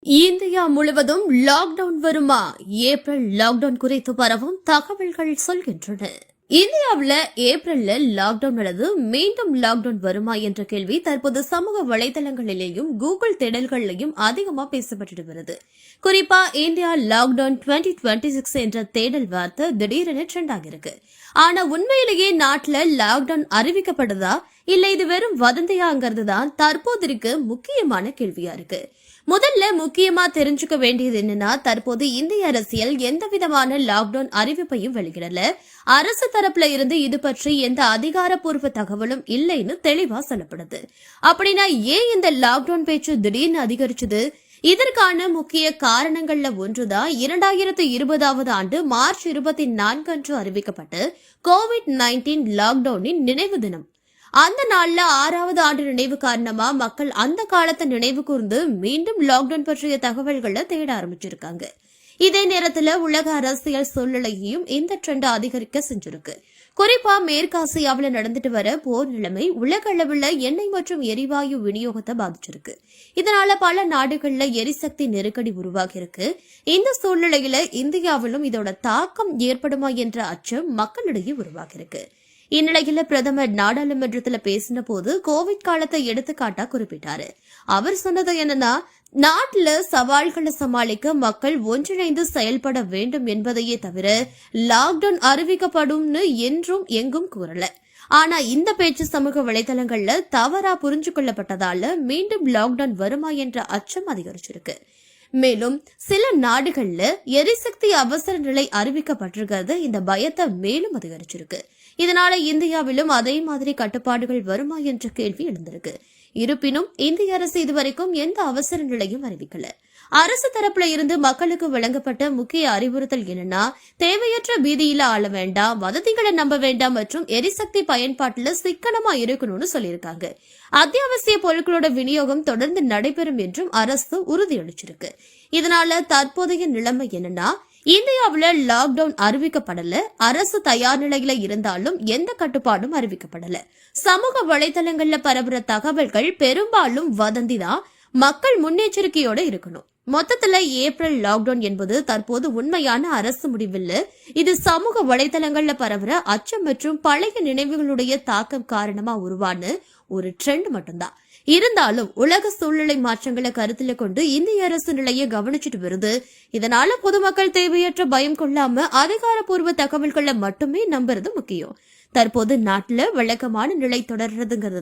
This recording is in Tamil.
இந்தியா முழுவதும் லாக்டவுன் வருமா? ஏப்ரல் லாக்டவுன் குறித்து பரவும் தகவல்கள் சொல்கின்றன. இந்தியாவில் ஏப்ரல்ல லாக்டவுன் அல்லது மீண்டும் லாக்டவுன் வருமா என்ற கேள்வி தற்போது சமூக வலைதளங்களிலேயும் கூகுள் தேடல்களிலேயும் அதிகமா பேசப்பட்டு வருது. குறிப்பா இந்தியா லாக்டவுன் 2026 என்ற தேடல் வார்த்தை திடீரென ட்ரெண்ட் ஆகிருக்கு. ஆனா உண்மையிலேயே நாட்டுல லாக்டவுன் அறிவிக்கப்படுதா இல்ல இது வெறும் வதந்தியாங்கிறது தான் தற்போதைக்கு முக்கியமான கேள்வியா இருக்கு. முதல்ல முக்கியமா தெரிஞ்சுக்க வேண்டியது என்னன்னா, தற்போது இந்திய அரசியல் எந்த விதமான லாக்டவுன் அறிவிப்பையும் வெளியிடல. அரசு தரப்புல இருந்து இது பற்றி எந்த அதிகாரப்பூர்வ தகவலும் இல்லைன்னு தெளிவா சொல்லப்படுது. அப்படின்னா ஏன் இந்த லாக்டவுன் பேச்சு திடீர்னு அதிகரிச்சது? இதற்கான முக்கிய காரணங்கள்ல ஒன்றுதான் 2020 ஆண்டு மார்ச் 24 அன்று அறிவிக்கப்பட்ட கோவிட்-19 லாக்டவுனின் நினைவு தினம். அந்த நாள்ல 6வது ஆண்டு நினைவு காரணமா மக்கள் அந்த காலத்தை நினைவு கூர்ந்து மீண்டும் லாக்டவுன் பற்றிய தகவல்களை தேட ஆரம்பிச்சிருக்காங்க. இதே நேரத்துல உலக அரசியல் சூழ்நிலையையும் இந்த ட்ரெண்ட் அதிகரிக்க செஞ்சிருக்கு. குறிப்பா மேற்காசியாவில நடந்துட்டு வர போர் நிலைமை உலக அளவுல எண்ணெய் மற்றும் எரிவாயு விநியோகத்தை பாதிச்சிருக்கு. இதனால பல நாடுகள்ல எரிசக்தி நெருக்கடி உருவாகி இருக்கு. இந்த சூழ்நிலையில இந்தியாவிலும் இதோட தாக்கம் ஏற்படுமா என்ற அச்சம் மக்களிடையே உருவாகி இருக்கு. இந்நிலையில பிரதமர் நாடாளுமன்றத்துல பேசின போது கோவிட் காலத்தை எடுத்துக்காட்டா குறிப்பிட்டாரு. அவர் சொன்னது என்னன்னா, நாட்டுல சவால்களை சமாளிக்க மக்கள் ஒன்றிணைந்து செயல்பட வேண்டும் என்பதையே தவிர லாக்டவுன் அறிவிக்கப்படும்னு என்றும் எங்கும் கூறல. ஆனா இந்த பேச்சு சமூக வலைதளங்கள்ல தவறா புரிஞ்சு கொள்ளப்பட்டதால மீண்டும் லாக்டவுன் வருமா என்ற அச்சம் அதிகரிச்சிருக்கு. மேலும் சில நாடுகள்ல எரிசக்தி அவசர நிலை அறிவிக்கப்பட்டிருக்கிறது இந்த பயத்தை மேலும் அதிகரிச்சிருக்கு. இதனால இந்தியாவிலும் அதே மாதிரி கட்டுப்பாடுகள் வருமா என்ற கேள்வி எழுந்திருக்கு. இருப்பினும் இந்திய அரசு இதுவரைக்கும் எந்த அவசர நிலையும் அறிவிக்கல. அரசு தரப்புல இருந்து மக்களுக்கு வழங்கப்பட்ட முக்கிய அறிவுறுத்தல் என்னன்னா, தேவையற்ற பீதியில ஆள வேண்டாம், வதந்திகளை நம்ப வேண்டாம் மற்றும் எரிசக்தி பயன்பாட்டுல சிக்கனமா இருக்கணும்னு சொல்லியிருக்காங்க. அத்தியாவசிய பொருட்களோட விநியோகம் தொடர்ந்து நடைபெறும் என்றும் அரசு உறுதியளிச்சிருக்கு. இதனால தற்போதைய நிலைமை என்னன்னா, இந்தியாவுல லாக்டவுன் அறிவிக்கப்படல. அரசு தயார் நிலையில இருந்தாலும் எந்த கட்டுப்பாடும் அறிவிக்கப்படல. சமூக வலைதளங்கள்ல பரவுற தகவல்கள் பெரும்பாலும் வதந்தி தான். மக்கள் முன்னெச்சரிக்கையோட இருக்கணும். மொத்தத்துல ஏப்ரல் லாக்டவுன் என்பது தற்போது உண்மையான அரசு முடிவில்லை. இது சமூக வலைதளங்கள்ல பரவுற அச்சம் மற்றும் பழைய நினைவுகளுடைய தாக்கம் காரணமா உருவான ஒரு ட்ரெண்ட் மட்டும்தான். இருந்தாலும் உலக சூழ்நிலை மாற்றங்களை கருத்துல கொண்டு இந்திய அரசு நிலையை கவனிச்சுட்டு வருது. இதனால பொதுமக்கள் தேவையற்ற பயம் கொள்ளாம அதிகாரப்பூர்வ தகவல்களை மட்டுமே நம்புறது முக்கியம். தற்போது நாட்டுல வழக்கமான நிலை தொடர்றதுங்கிறது